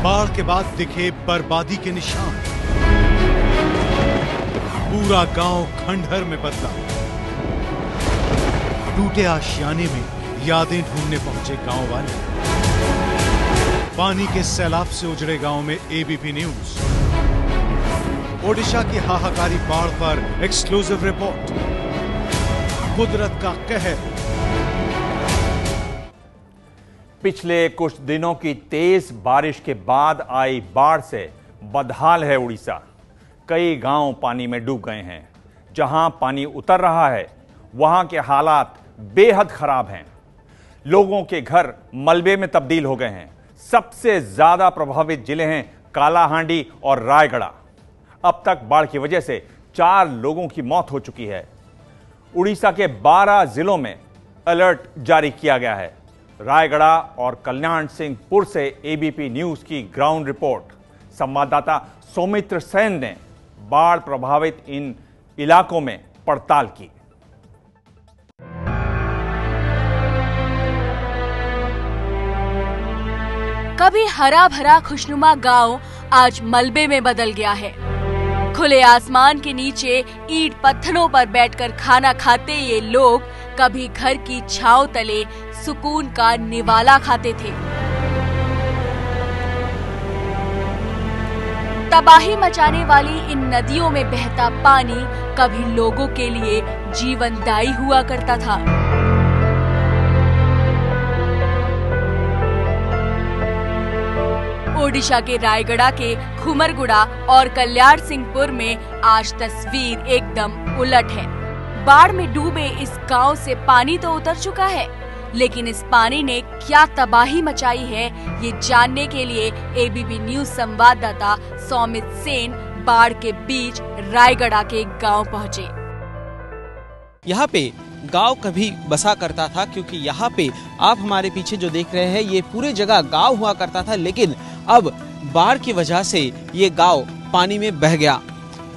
बाढ़ के बाद दिखे बर्बादी के निशान। पूरा गांव खंडहर में बदला। टूटे आशियाने में यादें ढूंढने पहुंचे गांव वाले। पानी के सैलाब से उजड़े गांव में एबीपी न्यूज। ओडिशा की हाहाकारी बाढ़ पर एक्सक्लूसिव रिपोर्ट। कुदरत का कहर। पिछले कुछ दिनों की तेज बारिश के बाद आई बाढ़ से बदहाल है उड़ीसा। कई गांव पानी में डूब गए हैं। जहां पानी उतर रहा है वहां के हालात बेहद खराब हैं। लोगों के घर मलबे में तब्दील हो गए हैं। सबसे ज्यादा प्रभावित जिले हैं कालाहांडी और रायगढ़। अब तक बाढ़ की वजह से 4 लोगों की मौत हो चुकी है। उड़ीसा के 12 जिलों में अलर्ट जारी किया गया है। रायगढ़ और कल्याण सिंहपुर से एबीपी न्यूज की ग्राउंड रिपोर्ट। संवाददाता सौमित्र सेन ने बाढ़ प्रभावित इन इलाकों में पड़ताल की। कभी हरा भरा खुशनुमा गांव आज मलबे में बदल गया है। खुले आसमान के नीचे ईंट पत्थरों पर बैठकर खाना खाते ये लोग कभी घर की छांव तले सुकून का निवाला खाते थे। तबाही मचाने वाली इन नदियों में बहता पानी कभी लोगों के लिए जीवनदायी हुआ करता था। ओडिशा के रायगढ़ के खुमरगुड़ा और कल्याण सिंहपुर में आज तस्वीर एकदम उलट है। बाढ़ में डूबे इस गांव से पानी तो उतर चुका है, लेकिन इस पानी ने क्या तबाही मचाई है, ये जानने के लिए एबीपी न्यूज संवाददाता सौमित्र सेन बाढ़ के बीच रायगढ़ के गांव पहुंचे। यहाँ पे गांव कभी बसा करता था, क्योंकि यहाँ पे आप हमारे पीछे जो देख रहे हैं ये पूरी जगह गांव हुआ करता था, लेकिन अब बाढ़ की वजह से ये गांव पानी में बह गया।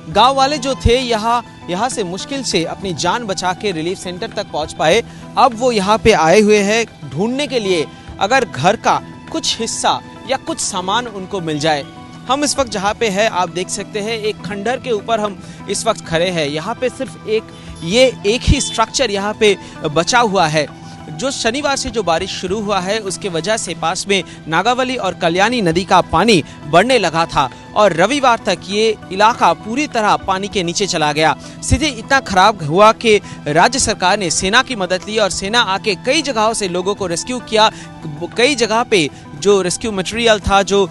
गांव वाले जो थे यहाँ से मुश्किल से अपनी जान बचा के रिलीफ सेंटर तक पहुंच पाए। अब वो यहाँ पे आए हुए हैं ढूंढने के लिए, अगर घर का कुछ हिस्सा या कुछ सामान उनको मिल जाए। हम इस वक्त जहाँ पे है आप देख सकते हैं, एक खंडहर के ऊपर हम इस वक्त खड़े हैं। यहाँ पे सिर्फ एक ही स्ट्रक्चर यहाँ पे बचा हुआ है। जो शनिवार से जो बारिश शुरू हुआ है उसके वजह से पास में नागावली और कल्याणी नदी का पानी बढ़ने लगा था और रविवार तक ये इलाका पूरी तरह पानी के नीचे चला गया। स्थिति इतना खराब हुआ कि राज्य सरकार ने सेना की मदद ली और सेना आके कई जगहों से लोगों को रेस्क्यू किया। कई जगह पे जो रेस्क्यू मटेरियल था, जो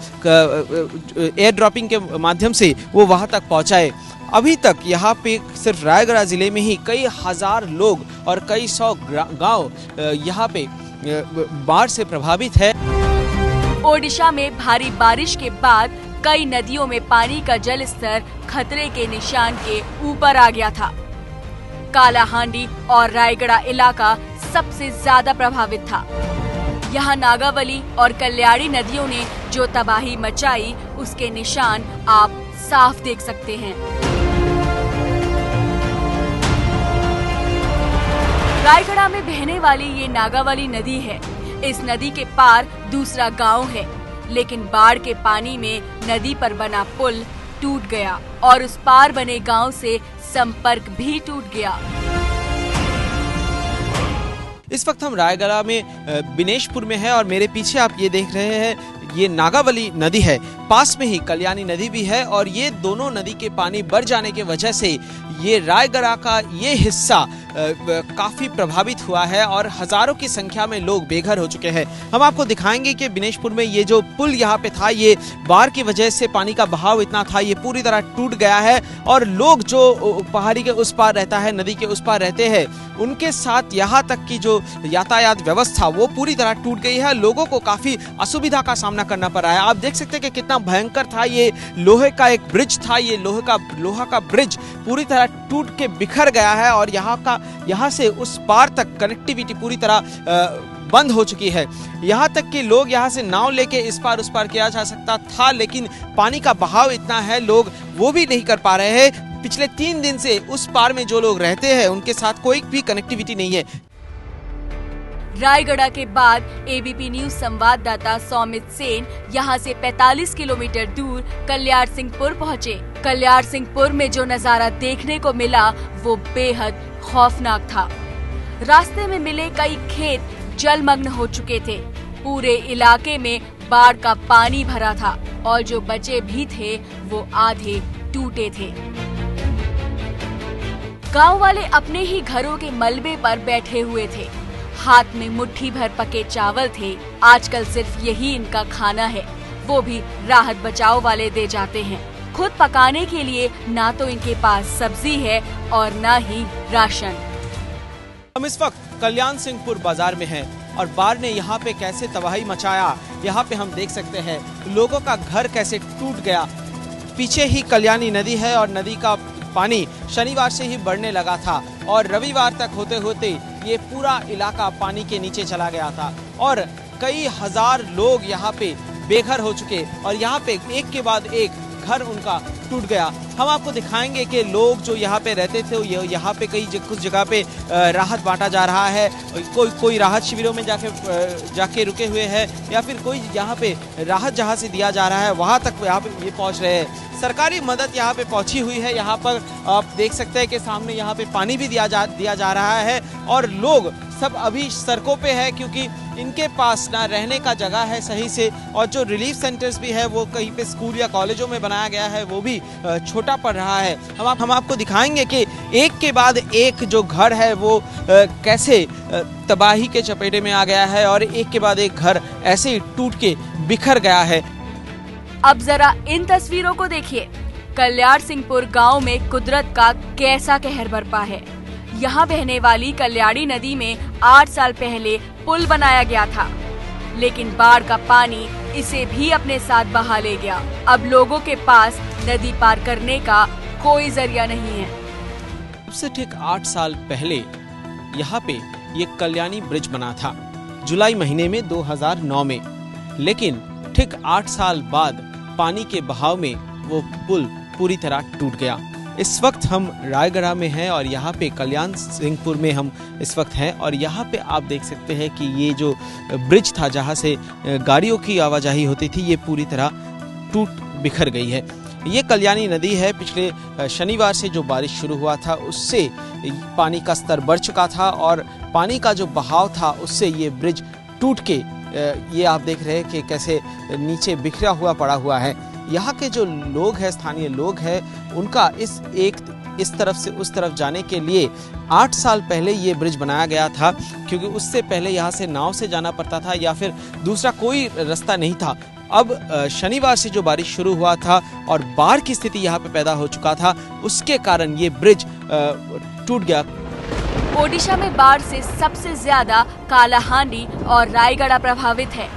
एयर ड्रॉपिंग के माध्यम से वो वहां तक पहुंचाए। अभी तक यहाँ पे सिर्फ रायगढ़ जिले में ही कई हजार लोग और कई 100 गांव यहाँ पे बाढ़ से प्रभावित है। ओडिशा में भारी बारिश के बाद कई नदियों में पानी का जल स्तर खतरे के निशान के ऊपर आ गया था। कालाहांडी और रायगढ़ इलाका सबसे ज्यादा प्रभावित था। यहाँ नागावली और कल्याणी नदियों ने जो तबाही मचाई उसके निशान आप साफ देख सकते हैं। रायगढ़ में बहने वाली ये नागावली नदी है। इस नदी के पार दूसरा गांव है, लेकिन बाढ़ के पानी में नदी पर बना पुल टूट गया और उस पार बने गांव से संपर्क भी टूट गया। इस वक्त हम रायगढ़ में बिनेशपुर में है और मेरे पीछे आप ये देख रहे हैं, ये नागावली नदी है। पास में ही कल्याणी नदी भी है और ये दोनों नदी के पानी बढ़ जाने की वजह से ये रायगढ़ का ये हिस्सा काफी प्रभावित हुआ है और हजारों की संख्या में लोग बेघर हो चुके हैं। हम आपको दिखाएंगे कि बिनेशपुर में ये जो पुल यहाँ पे था, ये बाढ़ की वजह से पानी का बहाव इतना था, ये पूरी तरह टूट गया है और लोग जो पहाड़ी के उस पार रहता है, नदी के उस पार रहते हैं, उनके साथ यहाँ तक की जो यातायात व्यवस्था वो पूरी तरह टूट गई है। लोगों को काफी असुविधा का सामना करना पड़ रहा है। आप देख सकते हैं कि कितना भयंकर था। ये लोहे का एक ब्रिज था, ये लोहा का ब्रिज पूरी तरह टूट के बिखर गया है और यहाँ से उस पार तक कनेक्टिविटी पूरी तरह बंद हो चुकी है। यहाँ तक कि लोग यहाँ से नाव लेके इस पार उस पार किया जा सकता था, लेकिन पानी का बहाव इतना है, लोग वो भी नहीं कर पा रहे हैं। पिछले 3 दिन से उस पार में जो लोग रहते हैं उनके साथ कोई भी कनेक्टिविटी नहीं है। रायगढ़ के बाद एबीपी न्यूज संवाददाता सौमित सेन यहां से 45 किलोमीटर दूर कल्याण सिंहपुर पहुंचे। कल्याण सिंहपुर में जो नजारा देखने को मिला वो बेहद खौफनाक था। रास्ते में मिले कई खेत जलमग्न हो चुके थे। पूरे इलाके में बाढ़ का पानी भरा था और जो बचे भी थे वो आधे टूटे थे। गांव वाले अपने ही घरों के मलबे पर बैठे हुए थे। हाथ में मुट्ठी भर पके चावल थे। आजकल सिर्फ यही इनका खाना है, वो भी राहत बचाव वाले दे जाते हैं। खुद पकाने के लिए ना तो इनके पास सब्जी है और ना ही राशन। हम इस वक्त कल्याण सिंहपुर बाजार में हैं और बाढ़ ने यहाँ पे कैसे तबाही मचाया, यहाँ पे हम देख सकते हैं लोगों का घर कैसे टूट गया। पीछे ही कल्याणी नदी है और नदी का पानी शनिवार से ही बढ़ने लगा था और रविवार तक होते होते ये पूरा इलाका पानी के नीचे चला गया था और कई हजार लोग यहाँ पे बेघर हो चुके और यहाँ पे एक के बाद एक घर उनका टूट गया। हम आपको दिखाएंगे कि लोग जो यहाँ पे रहते थे यहाँ पे कुछ जगह पे राहत बांटा जा रहा है। कोई राहत शिविरों में जाके रुके हुए हैं या फिर कोई यहाँ पे राहत जहाँ से दिया जा रहा है वहाँ तक यहाँ पे ये पहुँच रहे हैं। सरकारी मदद यहाँ पे पहुँची हुई है। यहाँ पर आप देख सकते हैं कि सामने यहाँ पे पानी भी दिया जा रहा है और लोग सब अभी सड़कों पे है क्योंकि इनके पास ना रहने का जगह है सही से और जो रिलीफ सेंटर्स भी है वो कहीं पे स्कूल या कॉलेजों में बनाया गया है वो भी छोटा पड़ रहा है। हम आपको दिखाएंगे कि एक के बाद एक जो घर है वो कैसे तबाही के चपेटे में आ गया है और एक के बाद एक घर ऐसे ही टूट के बिखर गया है। अब जरा इन तस्वीरों को देखिए। कल्याण सिंहपुर गांव में कुदरत का कैसा कहर बरपा है। यहाँ बहने वाली कल्याणी नदी में 8 साल पहले पुल बनाया गया था, लेकिन बाढ़ का पानी इसे भी अपने साथ बहा ले गया। अब लोगों के पास नदी पार करने का कोई जरिया नहीं है। अब से ठीक 8 साल पहले यहाँ पे ये कल्याणी ब्रिज बना था जुलाई महीने में 2009 में, लेकिन ठीक 8 साल बाद पानी के बहाव में वो पुल पूरी तरह टूट गया। इस वक्त हम रायगढ़ में हैं और यहाँ पे कल्याण सिंहपुर में हम इस वक्त हैं और यहाँ पे आप देख सकते हैं कि ये जो ब्रिज था जहाँ से गाड़ियों की आवाजाही होती थी ये पूरी तरह टूट बिखर गई है। ये कल्याणी नदी है। पिछले शनिवार से जो बारिश शुरू हुआ था उससे पानी का स्तर बढ़ चुका था और पानी का जो बहाव था उससे ये ब्रिज टूट के ये आप देख रहे हैं कि कैसे नीचे बिखरा हुआ पड़ा हुआ है। यहाँ के जो लोग हैं, स्थानीय लोग हैं, उनका इस तरफ से उस तरफ जाने के लिए 8 साल पहले ये ब्रिज बनाया गया था क्योंकि उससे पहले यहाँ से नाव से जाना पड़ता था या फिर दूसरा कोई रास्ता नहीं था। अब शनिवार से जो बारिश शुरू हुआ था और बाढ़ की स्थिति यहाँ पे पैदा हो चुका था उसके कारण ये ब्रिज टूट गया। ओडिशा में बाढ़ से सबसे ज्यादा कालाहांडी और रायगढ़ प्रभावित है।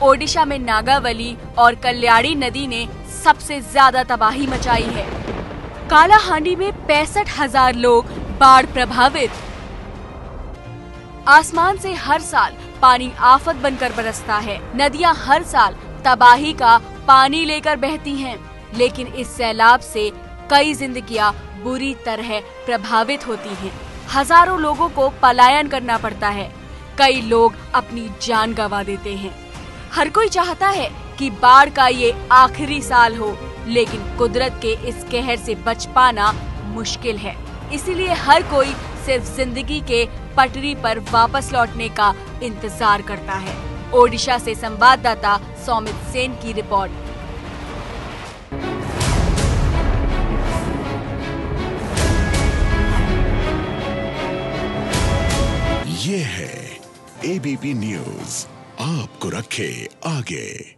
ओडिशा में नागावली और कल्याणी नदी ने सबसे ज्यादा तबाही मचाई है। कालाहांडी में 65,000 लोग बाढ़ प्रभावित। आसमान से हर साल पानी आफत बनकर बरसता है। नदियां हर साल तबाही का पानी लेकर बहती हैं, लेकिन इस सैलाब से कई जिंदगियां बुरी तरह प्रभावित होती हैं। हजारों लोगों को पलायन करना पड़ता है। कई लोग अपनी जान गंवा देते हैं। हर कोई चाहता है कि बाढ़ का ये आखिरी साल हो, लेकिन कुदरत के इस कहर से बच पाना मुश्किल है। इसीलिए हर कोई सिर्फ जिंदगी के पटरी पर वापस लौटने का इंतजार करता है। ओडिशा से संवाददाता सौमित सेन की रिपोर्ट। ये है एबीपी न्यूज़, आपको रखे आगे।